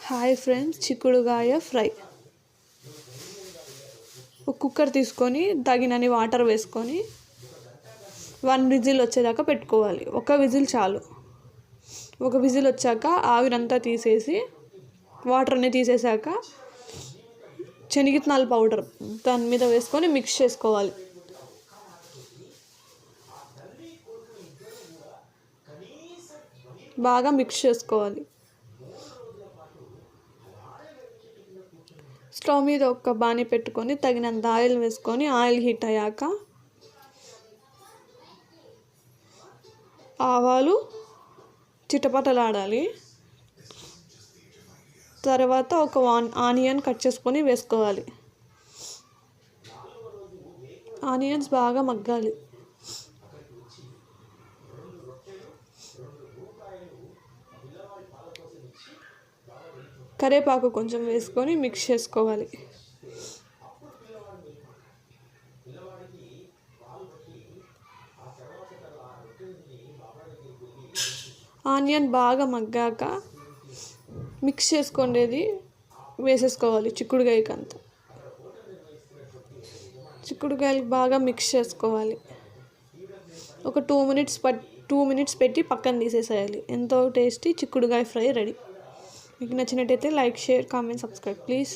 Hi friends, చిక్కుడుగాయ fry. ఒక cooker తీసుకొని తగినన్ని వాటర్ వేసుకొని 1 విజిల్ వచ్చేదాకా పెట్టుకోవాలి. ఒక విజిల్ చాలు. ఒక విజిల్ వచ్చాక ఆవిరంతా తీసేసి వాటర్ అన్నీ తీసేసాక శనగిత్తనాల పౌడర్ దాని మీద వేసుకొని మిక్స్ చేసుకోవాలి. బాగా మిక్స్ చేసుకోవాలి. స్టవ్ మీద ఒక బాణీ పెట్టుకొని తగినంత ఆయిల్ వేసుకొని ఆయిల్ హీట్ అయ్యాక ఆవాలు చిటపటలాడాలి. తర్వాత ఒక ఆనియన్ కట్ చేసుకొని వేసుకోవాలి. ఆనియన్స్ బాగా మగ్గాలి. కరివేపాకు కొంచెం వేసుకొని మిక్స్ చేసుకోవాలి. ఆనియన్ బాగా మగ్గాక మిక్స్ చేసుకునేది వేసేసుకోవాలి. చిక్కుడుకాయకి చిక్కుడుకాయలు బాగా మిక్స్ చేసుకోవాలి. ఒక 2 మినిట్స్ పెట్టి పక్కన తీసేసేయాలి. ఎంతో టేస్టీ చిక్కుడుకాయ ఫ్రై రెడీ. మీకు నచ్చినట్టయితే like, share, comment, subscribe please.